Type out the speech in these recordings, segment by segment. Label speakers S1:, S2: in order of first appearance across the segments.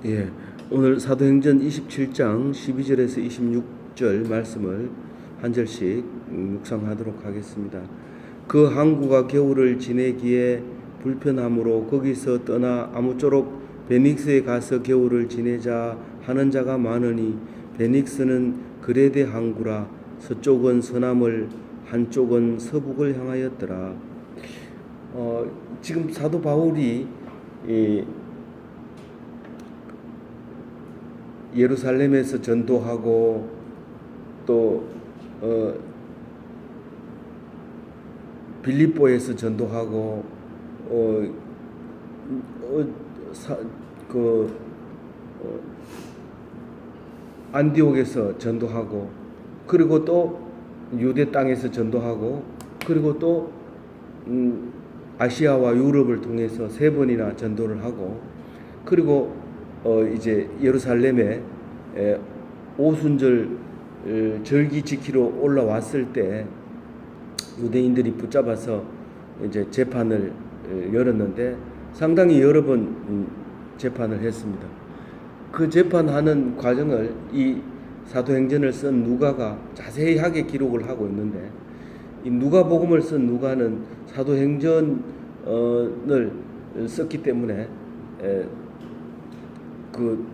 S1: 예, 오늘 사도행전 27장 12절에서 26절 말씀을 한 절씩 묵상하도록 하겠습니다. 그 항구가 겨울을 지내기에 불편하므로 거기서 떠나 아무쪼록 베닉스에 가서 겨울을 지내자 하는 자가 많으니 베닉스는 그레데 항구라. 서쪽은 서남을 한쪽은 서북을 향하였더라. 지금 사도 바울이 예루살렘에서 전도하고 또 빌립보에서 전도하고 안디옥에서 전도하고 그리고 또 유대 땅에서 전도하고 그리고 또 아시아와 유럽을 통해서 3번이나 전도를 하고 그리고 이제 예루살렘에 오순절 절기 지키러 올라왔을 때 유대인들이 붙잡아서 이제 재판을 열었는데 상당히 여러 번 재판을 했습니다. 그 재판하는 과정을 이 사도행전을 쓴 누가가 자세하게 기록을 하고 있는데 이 누가복음을 쓴 누가는 사도행전을 썼기 때문에 그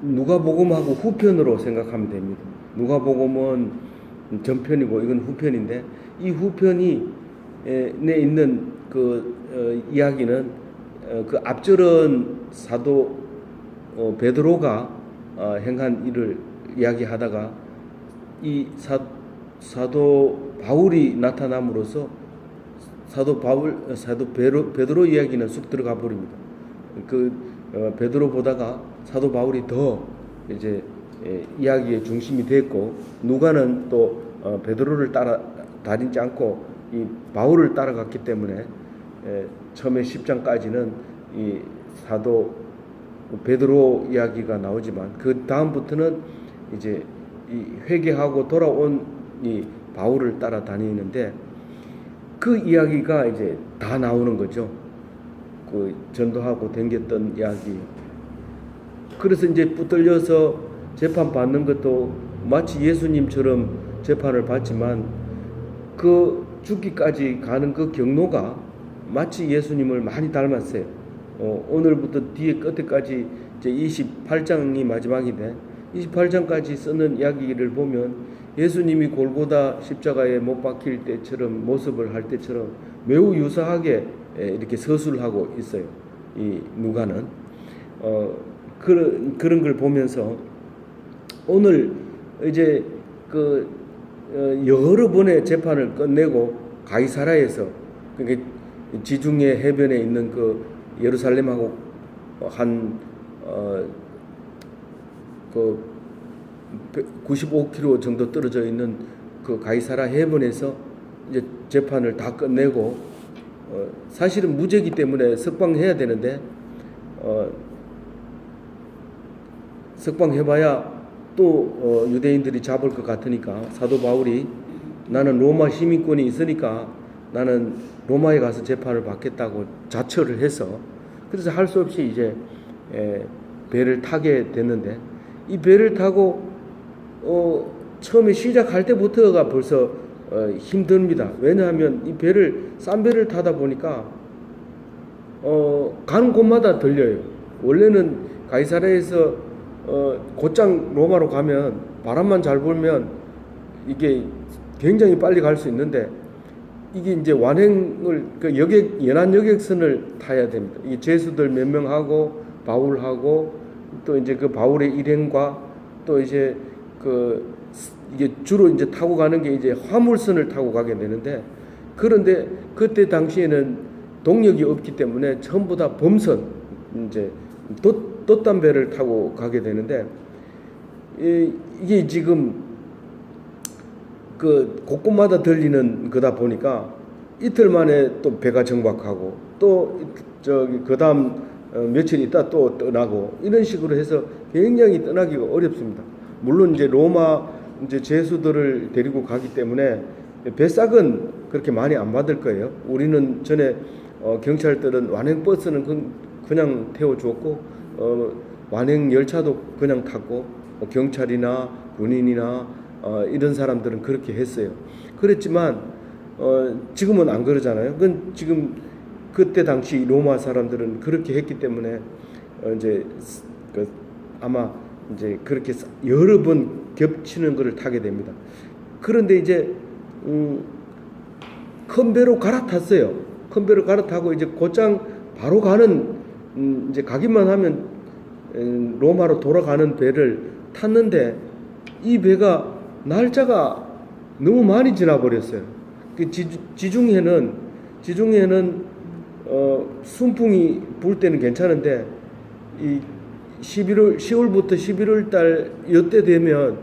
S1: 누가복음하고 후편으로 생각하면 됩니다. 누가복음은 전편이고 이건 후편인데 이 후편이 내 있는 그 이야기는 그 앞절은 사도 베드로가 행한 일을 이야기하다가 이 사도 바울이 나타남으로써 사도 베드로 이야기는 쑥 들어가 버립니다. 베드로 보다가 사도 바울이 더 이제 이야기의 중심이 됐고 누가는 또 베드로를 따르지 않고 이 바울을 따라갔기 때문에 처음에 10장까지는 이 사도 베드로 이야기가 나오지만 그 다음부터는 이제 이 회개하고 돌아온 이 바울을 따라다니는데 그 이야기가 이제 다 나오는 거죠. 그 전도하고 댕겼던 이야기. 그래서 이제 붙들려서 재판 받는 것도 마치 예수님처럼 재판을 받지만 그 죽기까지 가는 그 경로가 마치 예수님을 많이 닮았어요. 오늘부터 뒤에 끝에까지 이제 28장이 마지막인데 28장까지 쓰는 이야기를 보면 예수님이 골고다 십자가에 못 박힐 때처럼 모습을 할 때처럼 매우 유사하게 이렇게 서술하고 있어요. 이 누가는 그런 걸 보면서 오늘 이제 그 여러 번의 재판을 끝내고 가이사라에서 그러니까 지중해 해변에 있는 그 예루살렘하고 한 그 95km 정도 떨어져 있는 그 가이사라 해변에서 이제 재판을 다 끝내고 사실은 무죄이기 때문에 석방해야 되는데 석방해봐야 또 유대인들이 잡을 것 같으니까 사도 바울이 나는 로마 시민권이 있으니까 나는 로마에 가서 재판을 받겠다고 자처를 해서 그래서 할 수 없이 이제 배를 타게 됐는데 이 배를 타고 처음에 시작할 때부터가 벌써 힘듭니다. 왜냐하면 이 배를 싼 배를 타다 보니까 가는 곳마다 들려요. 원래는 가이사라에서 곧장 로마로 가면 바람만 잘 불면 이게 굉장히 빨리 갈 수 있는데 이게 이제 완행을 그 연안 여객선을 타야 됩니다. 이 죄수들 몇 명하고 바울하고 또 이제 그 바울의 일행과 또 이제 이게 주로 이제 타고 가는 게 이제 화물선을 타고 가게 되는데 그런데 그때 당시에는 동력이 없기 때문에 전부 다 범선 이제 돛단 배를 타고 가게 되는데 이게 지금 그 곳곳마다 들리는 거다 보니까 이틀 만에 또 배가 정박하고 또 그 다음 며칠 있다 또 떠나고 이런 식으로 해서 굉장히 떠나기가 어렵습니다. 물론 이제 로마 이제 죄수들을 데리고 가기 때문에 배싹은 그렇게 많이 안 받을 거예요. 우리는 전에 경찰들은 완행 버스는 그냥 태워주었고 완행 열차도 그냥 탔고 경찰이나 군인이나 이런 사람들은 그렇게 했어요. 그랬지만 지금은 안 그러잖아요. 그건 지금 그때 당시 로마 사람들은 그렇게 했기 때문에 이제 아마 이제 그렇게 여러 번 겹치는 것을 타게 됩니다. 그런데 이제 큰 배로 갈아탔어요. 큰 배로 갈아타고 이제 곧장 바로 가는 이제 가기만 하면 로마로 돌아가는 배를 탔는데 이 배가 날짜가 너무 많이 지나버렸어요. 그 지중해는 순풍이 불 때는 괜찮은데 이 10월부터 11월 달 이때 되면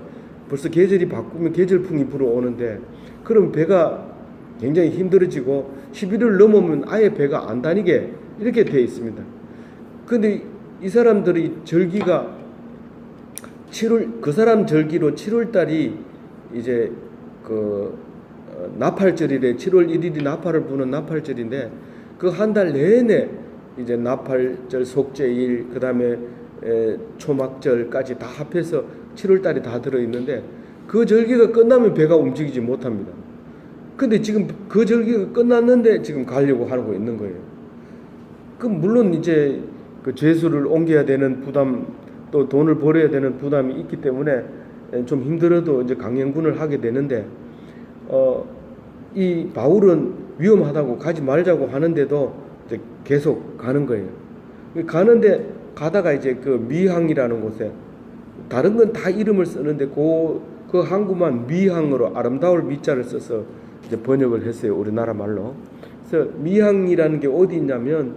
S1: 벌써 계절이 바꾸면 계절풍이 불어오는데 그럼 배가 굉장히 힘들어지고 11월 넘으면 아예 배가 안 다니게 이렇게 되어 있습니다. 근데 이 사람들이 절기가 7월 그 사람 절기로 7월 달이 이제 나팔절이래. 7월 1일이 나팔을 부는 나팔절인데 그 한 달 내내 이제 나팔절, 속죄일, 그다음에 초막절까지 다 합해서 7월 달이 다 들어 있는데 그 절기가 끝나면 배가 움직이지 못합니다. 근데 지금 그 절기가 끝났는데 지금 가려고 하고 있는 거예요. 그 물론 이제 그 죄수를 옮겨야 되는 부담 또 돈을 벌어야 되는 부담이 있기 때문에 좀 힘들어도 이제 강행군을 하게 되는데 이 바울은 위험하다고 가지 말자고 하는데도 이제 계속 가는 거예요. 가는데 가다가 이제 그 미항이라는 곳에 다른 건 다 이름을 쓰는데 그 항구만 미항으로 아름다울 미자를 써서 이제 번역을 했어요. 우리나라 말로. 그래서 미항이라는 게 어디 있냐면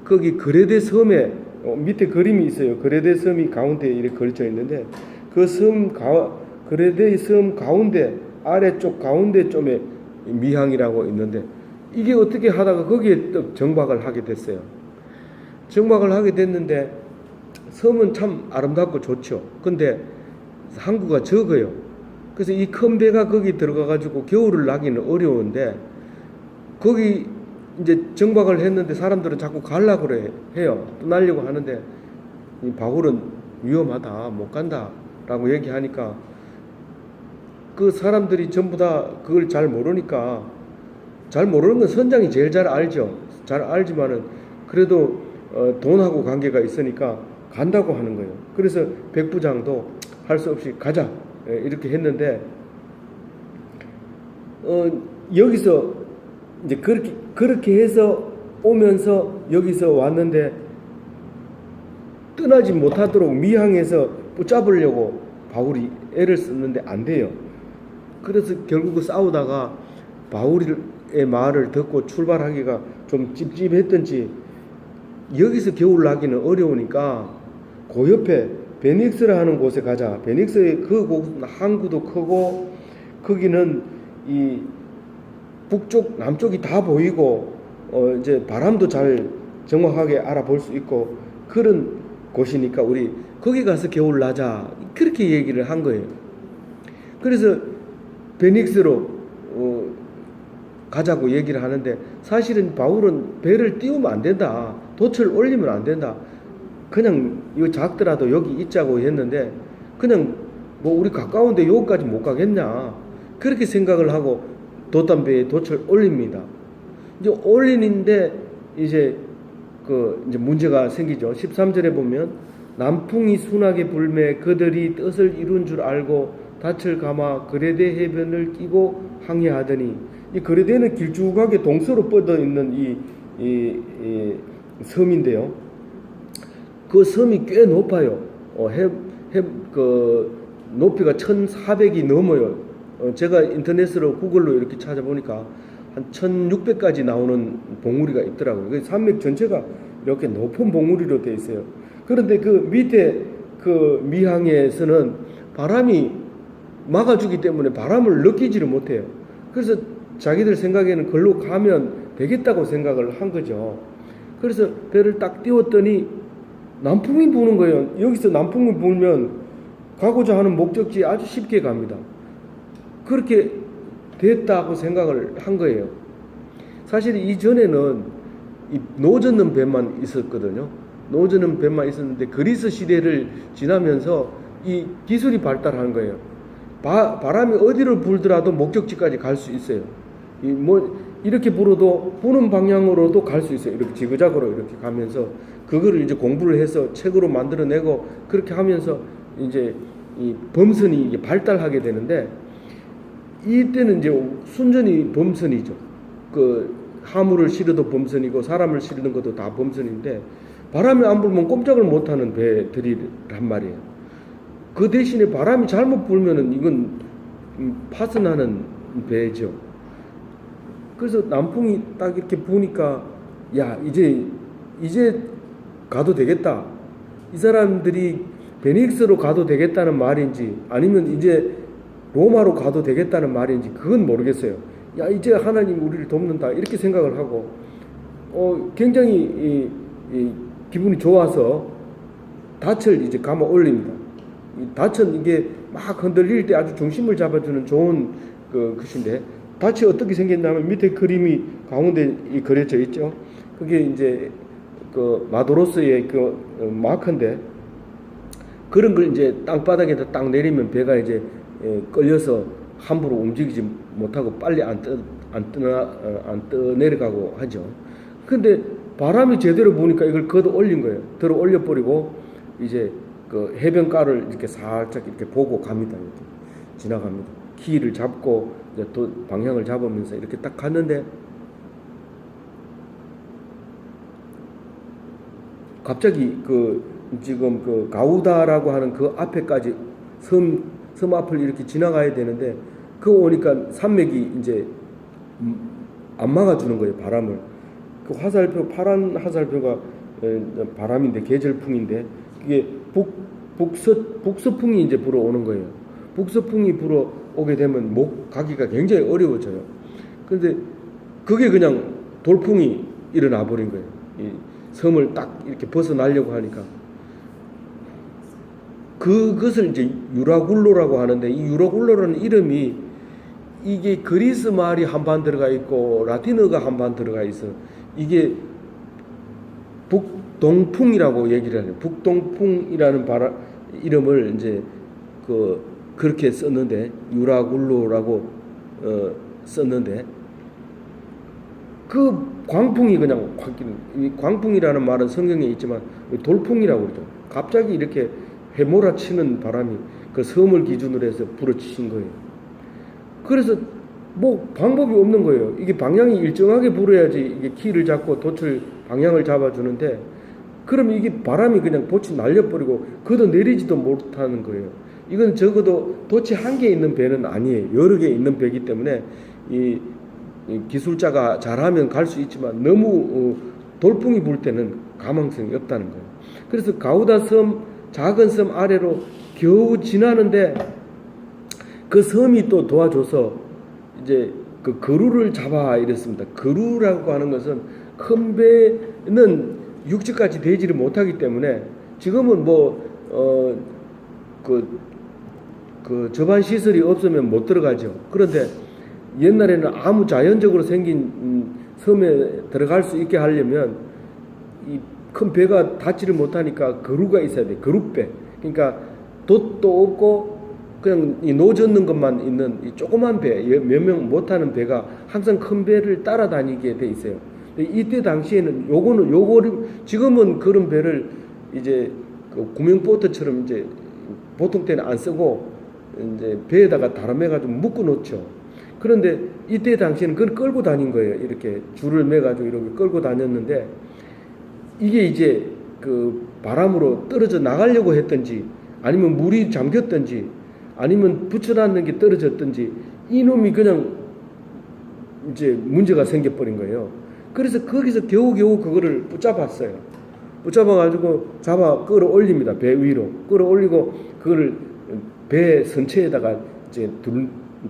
S1: 거기 그레데 섬에 밑에 그림이 있어요. 그레데 섬이 가운데 이렇게 걸쳐 있는데 그 그레데 섬 가운데 아래쪽 가운데 쪽에 미항이라고 있는데 이게 어떻게 하다가 거기에 또 정박을 하게 됐어요. 정박을 하게 됐는데 섬은 참 아름답고 좋죠. 근데 항구가 적어요. 그래서 이 큰 배가 거기 들어가 가지고 겨울을 나기는 어려운데 거기 이제 정박을 했는데 사람들은 자꾸 가려고 해요. 떠나려고 하는데 이 바울은 위험하다, 못 간다라고 얘기하니까 그 사람들이 전부 다 그걸 잘 모르니까 잘 모르는 건 선장이 제일 잘 알죠. 잘 알지만은 그래도 돈하고 관계가 있으니까 간다고 하는 거예요. 그래서 백부장도 할 수 없이 가자 이렇게 했는데 여기서 이제 그렇게 해서 오면서 여기서 왔는데 떠나지 못하도록 미항에서 붙잡으려고 바울이 애를 썼는데 안 돼요. 그래서 결국 싸우다가 바울의 말을 듣고 출발하기가 좀 찝찝했던지 여기서 겨울 나기는 어려우니까 그 옆에 베닉스라 하는 곳에 가자. 베닉스의 그 곳 항구도 크고 거기는 이 북쪽 남쪽이 다 보이고 이제 바람도 잘 정확하게 알아볼 수 있고 그런 곳이니까 우리 거기 가서 겨울 나자 그렇게 얘기를 한 거예요. 그래서 베닉스로 가자고 얘기를 하는데 사실은 바울은 배를 띄우면 안 된다. 돛을 올리면 안 된다. 그냥 이거 작더라도 여기 있자고 했는데 그냥 뭐 우리 가까운데 여기까지 못 가겠냐 그렇게 생각을 하고 돛담배에 돛을 올립니다. 이제 올리는데 이제 이제 문제가 생기죠. 13절에 보면 남풍이 순하게 불매 그들이 뜻을 이룬 줄 알고 닻을 감아 그레데 해변을 끼고 항해하더니 이 그레데는 길쭉하게 동서로 뻗어 있는 이 섬인데요. 그 섬이 꽤 높아요. 높이가 1,400이 넘어요. 제가 인터넷으로 구글로 이렇게 찾아보니까 한 1,600까지 나오는 봉우리가 있더라고요. 산맥 전체가 이렇게 높은 봉우리로 되어 있어요. 그런데 그 밑에 그 미항에서는 바람이 막아주기 때문에 바람을 느끼지를 못해요. 그래서 자기들 생각에는 걸로 가면 되겠다고 생각을 한 거죠. 그래서 배를 딱 띄웠더니 남풍이 부는 거예요. 여기서 남풍이 불면 가고자 하는 목적지에 아주 쉽게 갑니다. 그렇게 됐다고 생각을 한 거예요. 사실 이전에는 이 노젓는 배만 있었거든요. 노저는 배만 있었는데 그리스 시대를 지나면서 이 기술이 발달한 거예요. 바람이 어디를 불더라도 목적지까지 갈 수 있어요. 이렇게 불어도 부는 방향으로도 갈 수 있어요. 이렇게 지그작으로 이렇게 가면서 그거를 이제 공부를 해서 책으로 만들어내고 그렇게 하면서 이제 이 범선이 이게 발달하게 되는데 이때는 이제 순전히 범선이죠. 그 화물을 실어도 범선이고 사람을 실는 것도 다 범선인데 바람이 안 불면 꼼짝을 못하는 배들이란 말이에요. 그 대신에 바람이 잘못 불면은 이건 파손하는 배죠. 그래서 남풍이 딱 이렇게 부니까 야 이제 가도 되겠다. 이 사람들이 베닉스로 가도 되겠다는 말인지 아니면 이제 로마로 가도 되겠다는 말인지 그건 모르겠어요. 야 이제 하나님 우리를 돕는다 이렇게 생각을 하고 굉장히 기분이 좋아서 닻을 이제 감아 올립니다. 이 닻은 이게 막 흔들릴 때 아주 중심을 잡아주는 좋은 것인데 닻이 어떻게 생겼냐면 밑에 그림이 가운데 그려져 있죠. 그게 이제 그 마도로스의 그 마크인데 그런 걸 이제 땅바닥에다 딱 내리면 배가 이제 끌려서 함부로 움직이지 못하고 빨리 안 떠내려가고 하죠. 근데 바람이 제대로 부니까 이걸 걷어 올린 거예요. 들어 올려버리고 이제 그 해변가를 이렇게 살짝 이렇게 보고 갑니다. 이렇게 지나갑니다. 키를 잡고 이제 또 방향을 잡으면서 이렇게 딱 갔는데 갑자기 지금 그 가우다라고 하는 그 앞에까지 섬 앞을 이렇게 지나가야 되는데 그거 오니까 산맥이 이제 안 막아주는 거예요. 바람을. 그 화살표 파란 화살표가 바람인데 계절풍인데 그게 북서풍이 이제 불어오는 거예요. 북서풍이 불어오게 되면 목 가기가 굉장히 어려워져요. 그런데 그게 그냥 돌풍이 일어나 버린 거예요. 이 섬을 딱 이렇게 벗어나려고 하니까 그것을 이제 유라굴로라고 하는데 이 유라굴로라는 이름이 이게 그리스 말이 한반 들어가 있고 라틴어가 한반 들어가 있어. 이게 북동풍이라고 얘기를 해요. 북동풍이라는 이름을 이제 그렇게 썼는데 유라굴로라고 썼는데 그 광풍이 그냥 이 광풍이라는 말은 성경에 있지만 돌풍이라고 그러죠. 갑자기 이렇게 해몰아치는 바람이 그 섬을 기준으로 해서 불어치신 거예요. 그래서 뭐 방법이 없는 거예요. 이게 방향이 일정하게 불어야지 이게 키를 잡고 돛을 방향을 잡아주는데 그럼 이게 바람이 그냥 돛이 날려버리고 걷어 내리지도 못하는 거예요. 이건 적어도 돛이 한 개 있는 배는 아니에요. 여러 개 있는 배이기 때문에 이 기술자가 잘하면 갈 수 있지만 너무 돌풍이 불 때는 가망성이 없다는 거예요. 그래서 가우다 섬 작은 섬 아래로 겨우 지나는데 그 섬이 또 도와줘서 이제 그 그루를 잡아 이랬습니다. 그루라고 하는 것은 큰 배는 육지까지 대지를 못하기 때문에 지금은 그 저반 시설이 없으면 못 들어가죠. 그런데 옛날에는 아무 자연적으로 생긴 섬에 들어갈 수 있게 하려면 이 큰 배가 닿지를 못하니까 그루가 있어야 돼. 그루배. 그러니까 돛도 없고 그냥 이 노젓는 것만 있는 이 조그만 배, 몇 명 못하는 배가 항상 큰 배를 따라다니게 돼 있어요. 이때 당시에는 요거를 지금은 그런 배를 이제 그 구명보트처럼 이제 보통 때는 안 쓰고 이제 배에다가 다름해가지고 묶어 놓죠. 그런데 이때 당시에는 그걸 끌고 다닌 거예요. 이렇게 줄을 매가지고 이렇게 끌고 다녔는데 이게 이제 그 바람으로 떨어져 나가려고 했던지 아니면 물이 잠겼던지 아니면 붙여놨는 게 떨어졌던지 이놈이 그냥 이제 문제가 생겨버린 거예요. 그래서 거기서 겨우겨우 그거를 붙잡았어요. 붙잡아가지고 끌어올립니다. 배 위로 끌어올리고 그거를 배 선체에다가 이제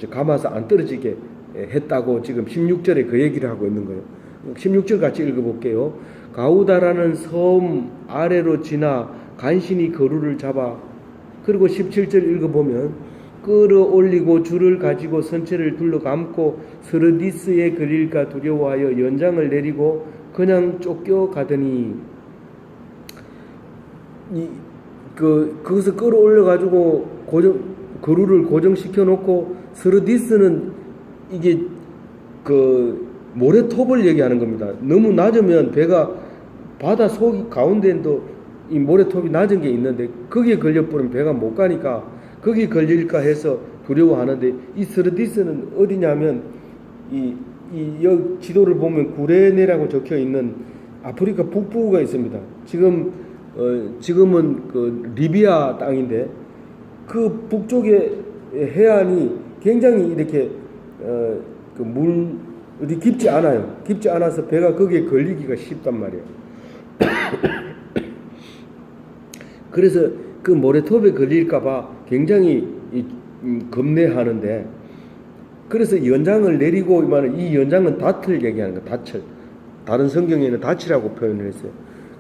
S1: 감아서 안 떨어지게 했다고 지금 16절에 그 얘기를 하고 있는 거예요. 16절 같이 읽어볼게요. 가우다라는 섬 아래로 지나 간신히 거루를 잡아 그리고 17절 읽어보면 끌어올리고 줄을 가지고 선체를 둘러감고 스르디스에 그릴까 두려워하여 연장을 내리고 그냥 쫓겨가더니 거기서 끌어올려 가지고 거루를 고정시켜 놓고 스르디스는 이게 모래톱을 얘기하는 겁니다. 너무 낮으면 배가 바다 속 가운데에도 이 모래톱이 낮은 게 있는데 거기에 걸려버리면 배가 못 가니까 거기에 걸릴까 해서 두려워하는데, 이 스르디스는 어디냐면 여기 지도를 보면 구레네라고 적혀 있는 아프리카 북부가 있습니다. 지금은 그 리비아 땅인데 그 북쪽의 해안이 굉장히 이렇게 물이 깊지 않아요. 깊지 않아서 배가 거기에 걸리기가 쉽단 말이에요. 그래서 그 모래톱에 걸릴까봐 굉장히 겁내하는데, 그래서 연장을 내리고, 이 연장은 닻을 얘기하는 거예요. 닻을. 다른 성경에는 닻이라고 표현을 했어요.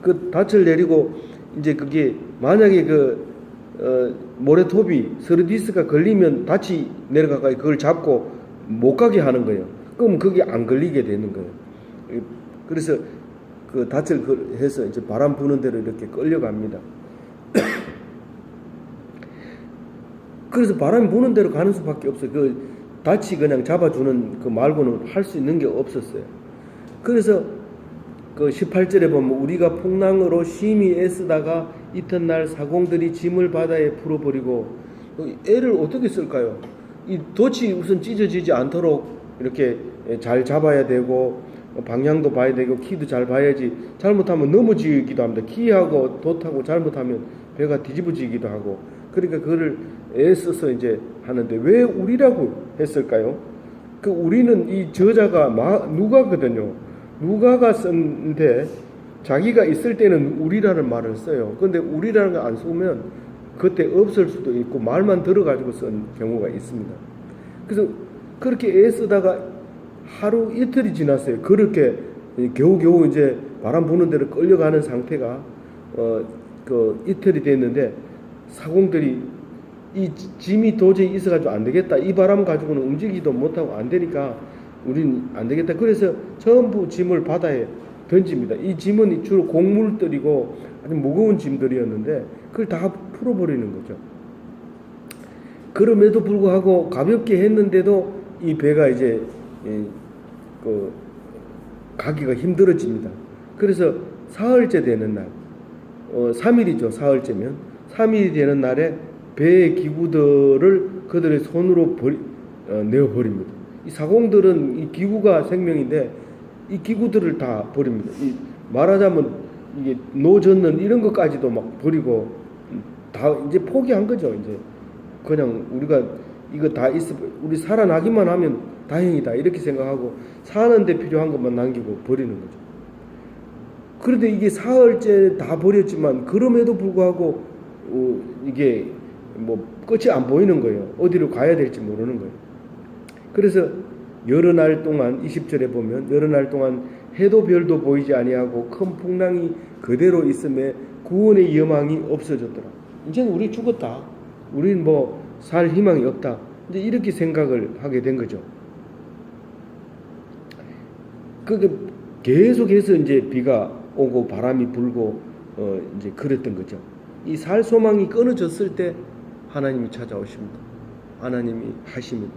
S1: 그 닻을 내리고 이제 그게 만약에 모래톱이 스르디스가 걸리면 닻이 내려가서 그걸 잡고 못 가게 하는 거예요. 그럼 그게 안 걸리게 되는 거예요. 그래서 그 닻을 해서 이제 바람 부는 대로 이렇게 끌려갑니다. 그래서 바람이 부는 대로 가는 수밖에 없어요. 닻이 그냥 잡아주는 그 말고는 할 수 있는 게 없었어요. 그래서 18절에 보면 우리가 풍랑으로 심히 애쓰다가 이튿날 사공들이 짐을 바다에 풀어버리고, 애를 어떻게 쓸까요? 이 돛이 우선 찢어지지 않도록 이렇게 잘 잡아야 되고, 방향도 봐야 되고, 키도 잘 봐야지. 잘못하면 넘어지기도 합니다. 키하고 돛하고 잘못하면 배가 뒤집어지기도 하고. 그러니까 그거를 애써서 이제 하는데, 왜 우리라고 했을까요? 우리는 이 저자가 누가거든요. 누가가 썼는데 자기가 있을 때는 우리라는 말을 써요. 근데 우리라는 거 안 쓰면 그때 없을 수도 있고 말만 들어가지고 쓴 경우가 있습니다. 그래서 그렇게 애쓰다가 하루 이틀이 지났어요. 그렇게 겨우겨우 이제 바람 부는 대로 끌려가는 상태가 이틀이 됐는데, 사공들이 이 짐이 도저히 있어가지고 안 되겠다. 이 바람 가지고는 움직이지도 못하고 안 되니까 우린 안 되겠다. 그래서 전부 짐을 바다에 던집니다. 이 짐은 주로 곡물들이고 아주 무거운 짐들이었는데 그걸 다 풀어버리는 거죠. 그럼에도 불구하고 가볍게 했는데도 이 배가 이제 가기가 힘들어집니다. 그래서 사흘째 되는 날, 3일이죠. 사흘째면 3일이 되는 날에 배의 기구들을 그들의 손으로 내어버립니다. 이 사공들은 이 기구가 생명인데 이 기구들을 다 버립니다. 말하자면 이게 노젓는 이런 것까지도 막 버리고 다 이제 포기한 거죠. 이제 그냥 우리가 이거 다 우리 살아나기만 하면 다행이다 이렇게 생각하고 사는데 필요한 것만 남기고 버리는 거죠. 그런데 이게 사흘째 다 버렸지만 그럼에도 불구하고 이게 끝이 안 보이는 거예요. 어디로 가야 될지 모르는 거예요. 그래서 여러 날 동안 20절에 보면 여러 날 동안 해도 별도 보이지 아니하고 큰 풍랑이 그대로 있음에 구원의 여망이 없어졌더라. 이제는 우리 죽었다. 우리는 살 희망이 없다. 이제 이렇게 생각을 하게 된 거죠. 계속해서 이제 비가 오고 바람이 불고 이제 그랬던 거죠. 이 살 소망이 끊어졌을 때 하나님이 찾아오십니다. 하나님이 하십니다.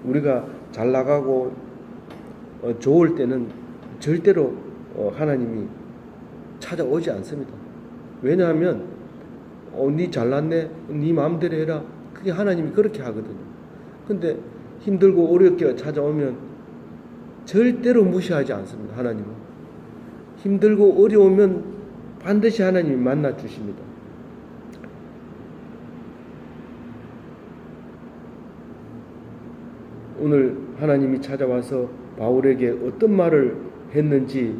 S1: 우리가 잘 나가고 좋을 때는 절대로 하나님이 찾아오지 않습니다. 왜냐하면 네 잘났네, 네 마음대로 해라. 그게 하나님이 그렇게 하거든요. 근데 힘들고 어렵게 찾아오면 절대로 무시하지 않습니다. 하나님은 힘들고 어려우면 반드시 하나님이 만나 주십니다. 오늘 하나님이 찾아와서 바울에게 어떤 말을 했는지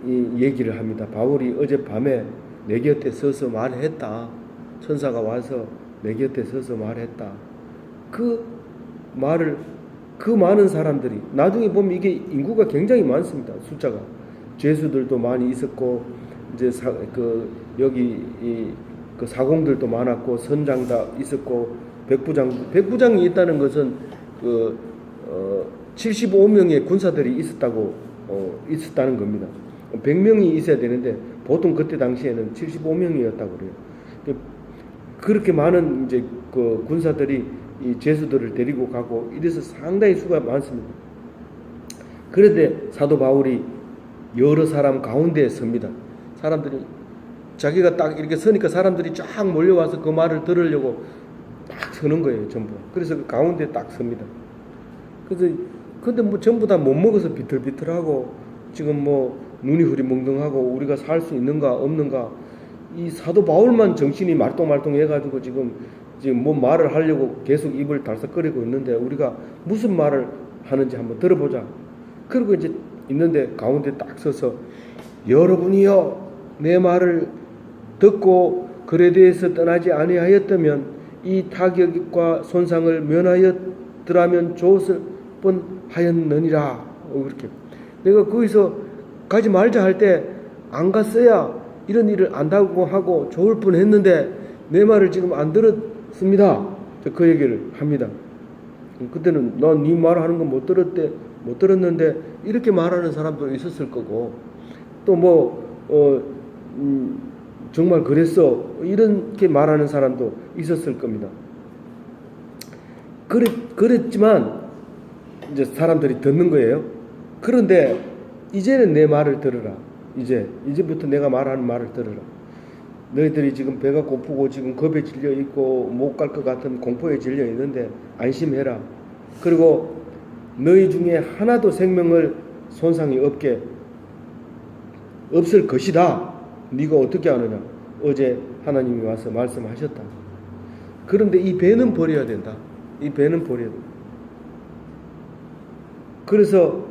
S1: 얘기를 합니다. 바울이 어젯밤에 내 곁에 서서 말했다. 천사가 와서 내 곁에 서서 말했다. 그 많은 사람들이 나중에 보면 이게 인구가 굉장히 많습니다. 숫자가 죄수들도 많이 있었고 이제 여기 그 사공들도 많았고 선장도 있었고 백부장이 있다는 것은 75명의 군사들이 있었다는 겁니다. 100명이 있어야 되는데 보통 그때 당시에는 75명이었다고 그래요. 그렇게 많은 이제 그 군사들이 이 제수들을 데리고 가고 이래서 상당히 수가 많습니다. 그런데 사도 바울이 여러 사람 가운데에 섭니다. 사람들이 자기가 딱 이렇게 서니까 사람들이 쫙 몰려와서 그 말을 들으려고 딱 서는 거예요, 전부. 그래서 그 가운데 딱 섭니다. 그래서 근데 뭐 전부 다 못 먹어서 비틀비틀하고 지금 뭐 눈이 흐리멍덩하고 우리가 살 수 있는가 없는가, 이 사도 바울만 정신이 말똥말똥 해가지고 지금 뭐 말을 하려고 계속 입을 달싹거리고 있는데 우리가 무슨 말을 하는지 한번 들어보자. 그리고 이제 있는데 가운데 딱 서서 여러분이요 내 말을 듣고 그레데에서 떠나지 아니하였다면 이 타격과 손상을 면하였더라면 좋을 뻔하였느니라. 그렇게 내가 거기서 가지 말자 할 때 안 갔어야 이런 일을 안다고 하고 좋을 뻔했는데 내 말을 지금 안 들었습니다. 그 얘기를 합니다. 그때는 난 네 말하는 거 못 들었는데 이렇게 말하는 사람도 있었을 거고, 또 정말 그랬어 이렇게 말하는 사람도 있었을 겁니다. 그랬지만 이제 사람들이 듣는 거예요. 그런데 이제는 내 말을 들으라. 이제부터 내가 말하는 말을 들으라. 너희들이 지금 배가 고프고 지금 겁에 질려 있고 못 갈 것 같은 공포에 질려 있는데 안심해라. 그리고 너희 중에 하나도 생명을 손상이 없을 것이다. 네가 어떻게 아느냐? 어제 하나님이 와서 말씀하셨다. 그런데 이 배는 버려야 된다. 이 배는 버려야 된다. 그래서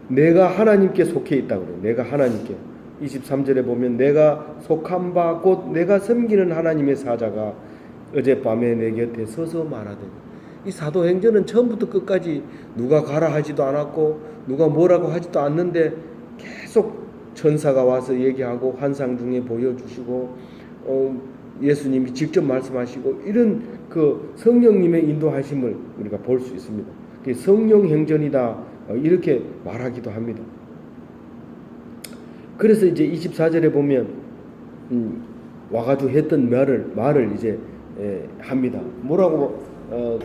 S1: 내가 하나님께 속해 있다 그래요. 내가 하나님께. 23절에 보면 내가 속한 바 곧 내가 섬기는 하나님의 사자가 어젯밤에 내 곁에 서서 말하되. 이 사도행전은 처음부터 끝까지 누가 가라 하지도 않았고 누가 뭐라고 하지도 않는데 계속 천사가 와서 얘기하고 환상 중에 보여주시고 예수님이 직접 말씀하시고 이런 그 성령님의 인도하심을 우리가 볼 수 있습니다. 성령 행전이다 이렇게 말하기도 합니다. 그래서 이제 24절에 보면 와가지고 했던 말을 이제 합니다. 뭐라고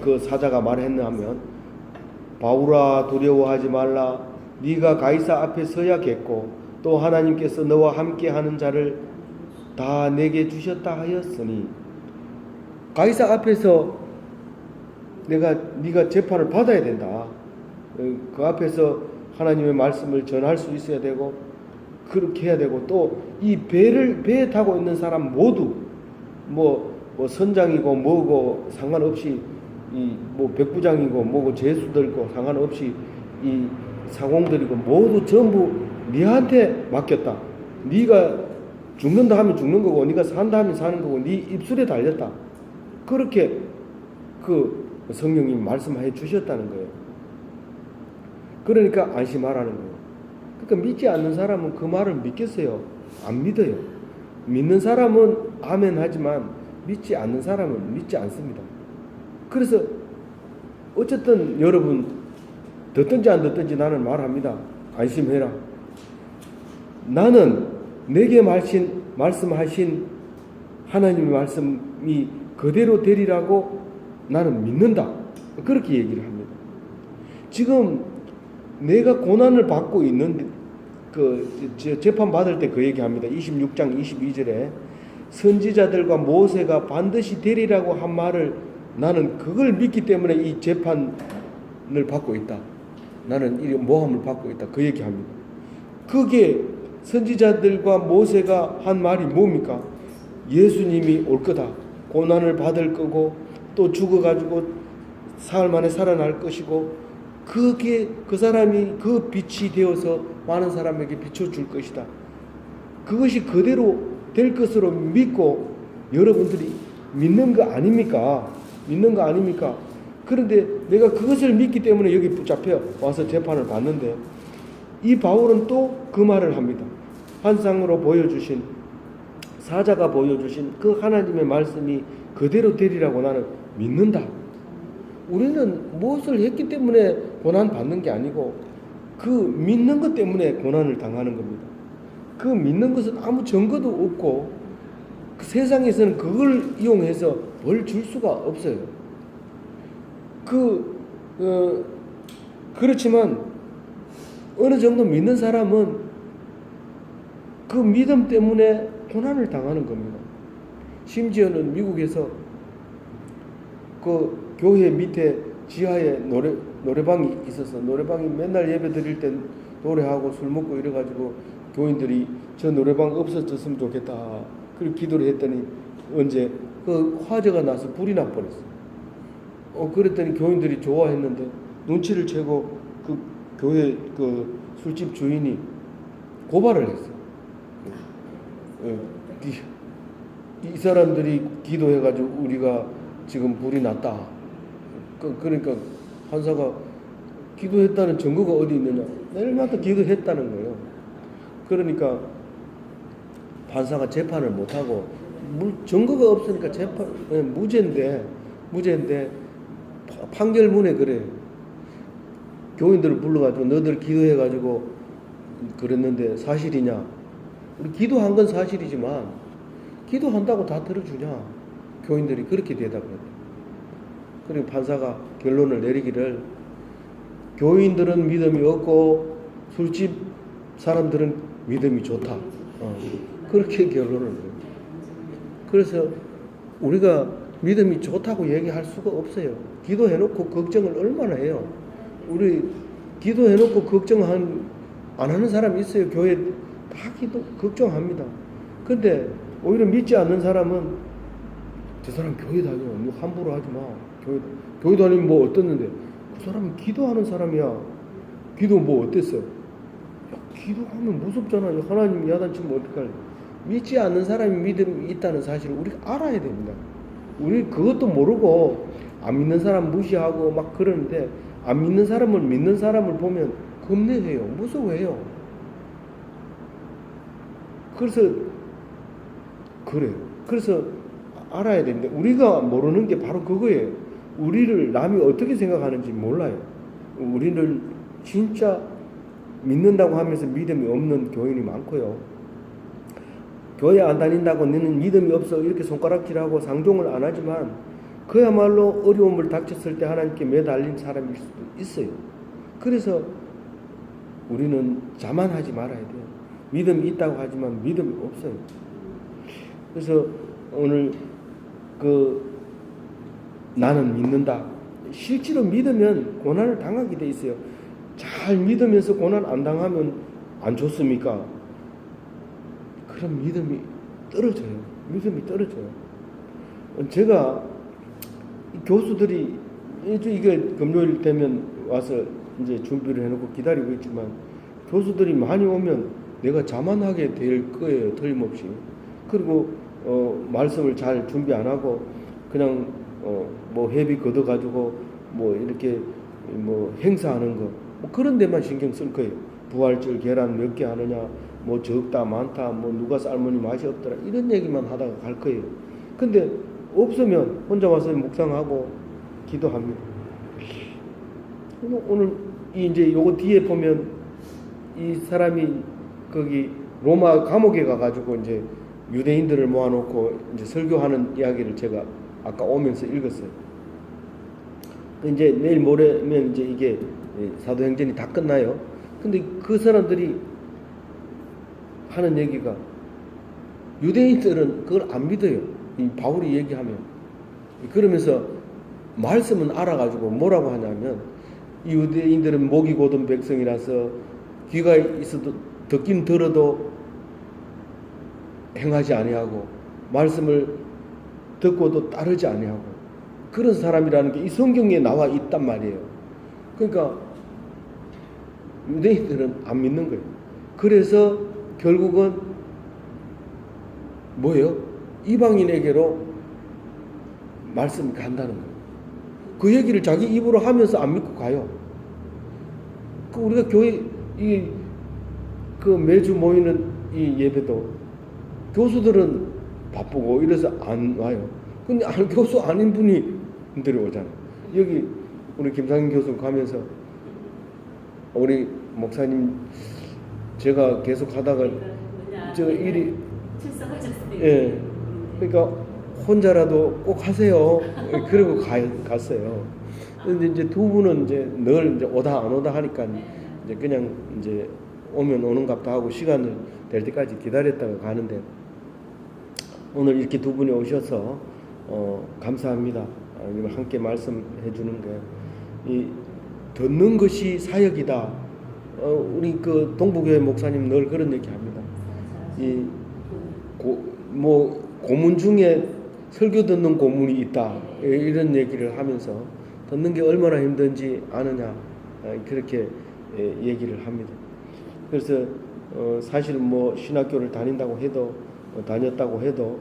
S1: 그 사자가 말했나 하면 바울아 두려워하지 말라. 네가 가이사 앞에 서야겠고 또 하나님께서 너와 함께하는 자를 다 내게 주셨다 하였으니, 가이사 앞에서 네가 재판을 받아야 된다. 그 앞에서 하나님의 말씀을 전할 수 있어야 되고 그렇게 해야 되고, 또 이 배에 타고 있는 사람 모두 뭐 선장이고 뭐고 상관없이 뭐 백부장이고 뭐고 제수들고 상관없이 이 사공들이고 모두 전부 네한테 맡겼다. 네가 죽는다 하면 죽는 거고 네가 산다 하면 사는 거고 네 입술에 달렸다. 그렇게 그 성령님 말씀해 주셨다는 거예요. 그러니까 안심하라는 거예요. 그러니까 믿지 않는 사람은 그 말을 믿겠어요? 안 믿어요. 믿는 사람은 아멘 하지만 믿지 않는 사람은 믿지 않습니다. 그래서 어쨌든 여러분 듣든지 안 듣든지 나는 말합니다. 안심해라. 나는 내게 말씀하신 하나님의 말씀이 그대로 되리라고 나는 믿는다. 그렇게 얘기를 합니다. 지금 내가 고난을 받고 있는데 재판 받을 때 그 얘기합니다. 26장 22절에 선지자들과 모세가 반드시 되리라고 한 말을 나는 그걸 믿기 때문에 이 재판을 받고 있다. 나는 이 모함을 받고 있다. 그 얘기합니다. 그게 선지자들과 모세가 한 말이 뭡니까? 예수님이 올 거다. 고난을 받을 거고 또 죽어가지고 사흘 만에 살아날 것이고 그게 그 사람이 그 빛이 되어서 많은 사람에게 비춰줄 것이다. 그것이 그대로 될 것으로 믿고 여러분들이 믿는 거 아닙니까? 믿는 거 아닙니까? 그런데 내가 그것을 믿기 때문에 여기 붙잡혀 와서 재판을 받는데 이 바울은 또 그 말을 합니다. 환상으로 보여주신 사자가 보여주신 그 하나님의 말씀이 그대로 되리라고 나는 믿는다. 우리는 무엇을 했기 때문에 고난 받는 게 아니고 그 믿는 것 때문에 고난을 당하는 겁니다. 그 믿는 것은 아무 증거도 없고 그 세상에서는 그걸 이용해서 벌 줄 수가 없어요. 그렇지만 어느 정도 믿는 사람은 그 믿음 때문에 고난을 당하는 겁니다. 심지어는 미국에서 그 교회 밑에 지하에 노래방이 있어서 노래방이 맨날 예배 드릴 땐 노래하고 술 먹고 이래가지고 교인들이 저 노래방 없어졌으면 좋겠다. 그렇게 기도를 했더니 언제 그 화재가 나서 불이 나버렸어. 그랬더니 교인들이 좋아했는데 눈치를 채고 그 교회 그 술집 주인이 고발을 했어. 이 사람들이 기도해가지고 우리가 지금 불이 났다. 그러니까 판사가 기도했다는 증거가 어디 있느냐? 내일마다 기도했다는 거예요. 그러니까 판사가 재판을 못하고 증거가 없으니까 무죄인데 판결문에 그래. 교인들을 불러가지고 너들 기도해가지고 그랬는데 사실이냐? 우리 기도한 건 사실이지만 기도한다고 다 들어주냐? 교인들이 그렇게 대답했대. 그리고 판사가 결론을 내리기를 교인들은 믿음이 없고 술집 사람들은 믿음이 좋다. 그렇게 결론을 내요. 그래서 우리가 믿음이 좋다고 얘기할 수가 없어요. 기도해놓고 걱정을 얼마나 해요. 우리 기도해놓고 걱정 안 하는 사람이 있어요. 교회 다 걱정합니다. 근데 오히려 믿지 않는 사람은 저 사람 교회 다녀. 뭐 함부로 하지 마. 교회 다니면 뭐 어떻는데? 그 사람은 기도하는 사람이야. 기도 뭐 어땠어? 야, 기도하면 무섭잖아. 하나님 야단치면 어떡할래? 믿지 않는 사람이 믿음이 있다는 사실을 우리가 알아야 됩니다. 우리 그것도 모르고 안 믿는 사람 무시하고 막 그러는데 안 믿는 사람을 믿는 사람을 보면 겁내해요. 무서워해요. 그래서 알아야 됩니다. 우리가 모르는 게 바로 그거예요. 우리를 남이 어떻게 생각하는지 몰라요. 우리를 진짜 믿는다고 하면서 믿음이 없는 교인이 많고요. 교회 안 다닌다고 너는 믿음이 없어 이렇게 손가락질하고 상종을 안 하지만 그야말로 어려움을 닥쳤을 때 하나님께 매달린 사람일 수도 있어요. 그래서 우리는 자만하지 말아야 돼요. 믿음이 있다고 하지만 믿음이 없어요. 그래서 오늘 나는 믿는다. 실제로 믿으면 고난을 당하게 돼 있어요. 잘 믿으면서 고난 안 당하면 안 좋습니까? 그럼 믿음이 떨어져요. 제가 교수들이 이게 금요일 되면 와서 이제 준비를 해놓고 기다리고 있지만 교수들이 많이 오면 내가 자만하게 될 거예요. 틀림없이. 그리고 말씀을 잘 준비 안 하고 그냥 뭐 회비 걷어가지고 뭐 이렇게 뭐 행사하는 거 뭐 그런 데만 신경 쓸 거예요. 부활절 계란 몇 개 하느냐, 뭐 적다 많다, 뭐 누가 삶으니 맛이 없더라 이런 얘기만 하다가 갈 거예요. 근데 없으면 혼자 와서 묵상하고 기도합니다. 오늘 이제 요거 뒤에 보면 이 사람이 거기 로마 감옥에 가가지고 이제 유대인들을 모아놓고 이제 설교하는 이야기를 제가 아까 오면서 읽었어요. 이제 내일 모레면 이제 이게 사도행전이 다 끝나요. 근데 그 사람들이 하는 얘기가 유대인들은 그걸 안 믿어요. 이 바울이 얘기하면. 그러면서 말씀은 알아가지고 뭐라고 하냐면 이 유대인들은 목이 곧은 백성이라서 귀가 있어도 듣긴 들어도 행하지 아니하고 말씀을 듣고도 따르지 아니하고 그런 사람이라는 게 이 성경에 나와 있단 말이에요. 그러니까 유대인들은 안 믿는 거예요. 그래서 결국은 뭐예요? 이방인에게로 말씀이 간다는 거예요. 그 얘기를 자기 입으로 하면서 안 믿고 가요. 우리가 교회 그 매주 모이는 이 예배도 교수들은 바쁘고 이래서 안 와요. 근데 교수 아닌 분들이 오잖아요. 여기 우리 김상인 교수 가면서 우리 목사님 제가 계속 하다가 저 일이
S2: 출석하셨어요.
S1: 예. 그러니까 혼자라도 꼭 하세요. 그러고 갔어요. 근데 이제 두 분은 이제 늘 이제 오다 안 오다 하니까 이제 그냥 이제 오면 오는갑다 하고 시간을 될 때까지 기다렸다가 가는데 오늘 이렇게 두 분이 오셔서 감사합니다. 함께 말씀해 주는 게 이 듣는 것이 사역이다. 우리 그 동부교회 목사님 늘 그런 얘기합니다. 이 고문 중에 설교 듣는 고문이 있다. 이런 얘기를 하면서 듣는 게 얼마나 힘든지 아느냐. 그렇게 얘기를 합니다. 그래서 사실 뭐 신학교를 다닌다고 해도 다녔다고 해도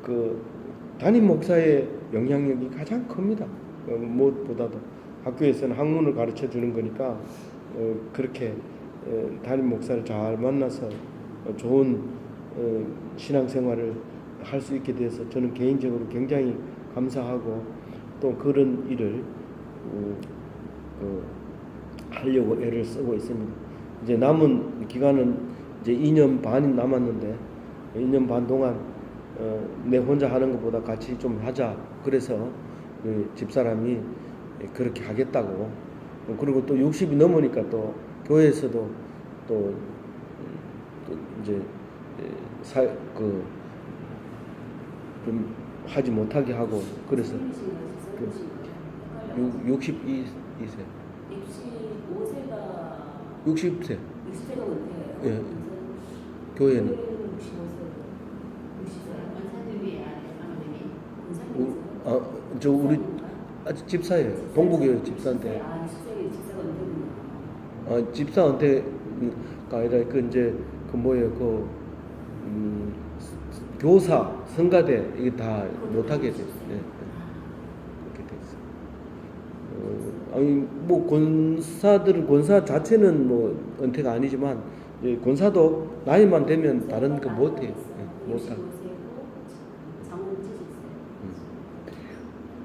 S1: 그 담임 목사의 영향력이 가장 큽니다. 무엇보다도 학교에서는 학문을 가르쳐 주는 거니까 그렇게 담임 목사를 잘 만나서 좋은 신앙생활을 할 수 있게 돼서 저는 개인적으로 굉장히 감사하고 또 그런 일을 하려고 애를 쓰고 있습니다. 이제 남은 기간은 이제 2년 반이 남았는데 2년 반 동안 내 혼자 하는 것보다 같이 좀 하자. 그래서 집사람이 그렇게 하겠다고. 그리고 또 60이 넘으니까 또 교회에서도 또 이제 좀 하지 못하게 하고 그래서 62세
S2: 65세가
S1: 60세
S2: 60세가 못해요.
S1: 예. 교회는
S2: 65세.
S1: 저 우리 집사예요. 동부교회 집사인데. 집사 은퇴가 아니라 그 이제 그 뭐예요 교사 성가대 이게 다 못하게 됐어요. 네. 그렇게 됐어요. 아니 뭐 권사 자체는 뭐 은퇴가 아니지만 권사도 나이만 되면 다른 거 못해요. 네, 못하고.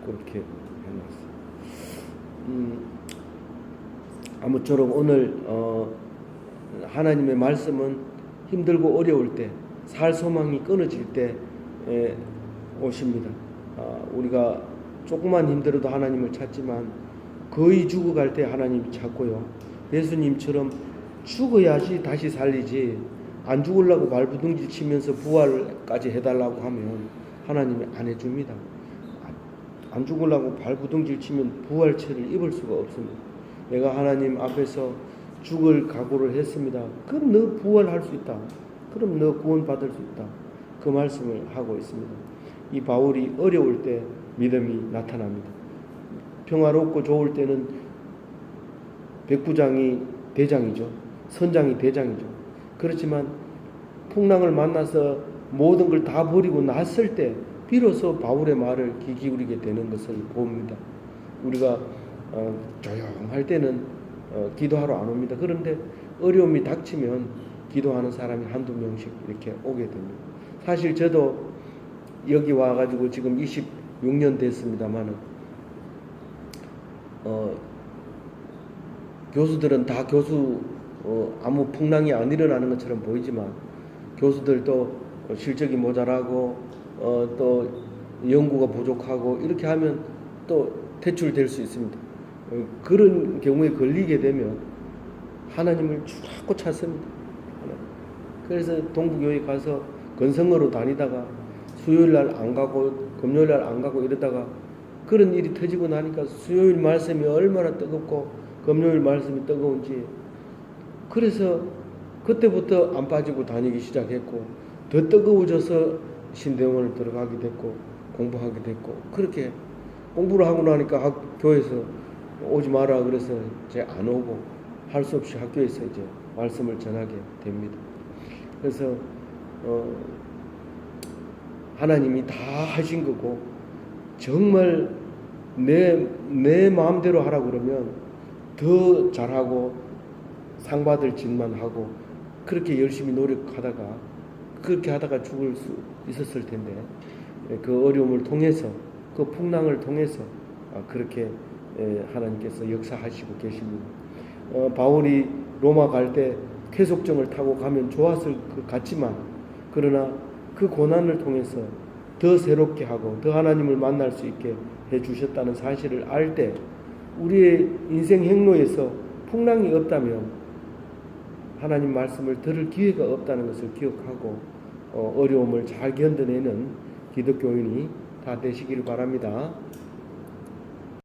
S1: 그렇게 해놨어요. 아무쪼록 오늘 하나님의 말씀은 힘들고 어려울 때, 살 소망이 끊어질 때 오십니다. 우리가 조금만 힘들어도 하나님을 찾지만 거의 죽어갈 때 하나님이 찾고요. 예수님처럼 죽어야지 다시 살리지 안 죽으려고 발부둥지 치면서 부활까지 해달라고 하면 하나님이 안 해줍니다. 안 죽으려고 발부둥지를 치면 부활체를 입을 수가 없습니다. 내가 하나님 앞에서 죽을 각오를 했습니다. 그럼 너 부활할 수 있다. 그럼 너 구원받을 수 있다. 그 말씀을 하고 있습니다. 이 바울이 어려울 때 믿음이 나타납니다. 평화롭고 좋을 때는 백부장이 대장이죠. 선장이 대장이죠. 그렇지만 풍랑을 만나서 모든 걸 다 버리고 났을 때 비로소 바울의 말을 귀 기울이게 되는 것을 봅니다. 우리가 조용할 때는 기도하러 안 옵니다. 그런데 어려움이 닥치면 기도하는 사람이 한두 명씩 이렇게 오게 됩니다. 사실 저도 여기 와가지고 지금 26년 됐습니다만은 교수들은 다 아무 풍랑이 안 일어나는 것처럼 보이지만 교수들도 실적이 모자라고 또 연구가 부족하고 이렇게 하면 또 퇴출될 수 있습니다. 그런 경우에 걸리게 되면 하나님을 자꾸 찾습니다. 그래서 동부교회 가서 건성으로 다니다가 수요일날 안 가고 금요일날 안 가고 이러다가 그런 일이 터지고 나니까 수요일 말씀이 얼마나 뜨겁고 금요일 말씀이 뜨거운지 그래서 그때부터 안 빠지고 다니기 시작했고 더 뜨거워져서 신대원을 들어가게 됐고 공부하게 됐고 그렇게 공부를 하고 나니까 교회에서 오지 마라 그래서 이제 안 오고 할 수 없이 학교에서 이제 말씀을 전하게 됩니다. 그래서 하나님이 다 하신 거고 정말 내 마음대로 하라 그러면 더 잘하고 상 받을 짓만 하고 그렇게 열심히 노력하다가 그렇게 하다가 죽을 수 있었을 텐데 그 어려움을 통해서 그 풍랑을 통해서 그렇게 하나님께서 역사하시고 계십니다. 바울이 로마 갈 때 쾌속정을 타고 가면 좋았을 것 같지만 그러나 그 고난을 통해서 더 새롭게 하고 더 하나님을 만날 수 있게 해주셨다는 사실을 알 때 우리의 인생 행로에서 풍랑이 없다면 하나님 말씀을 들을 기회가 없다는 것을 기억하고 어려움을 잘 견뎌내는 기독교인이 다 되시길 바랍니다.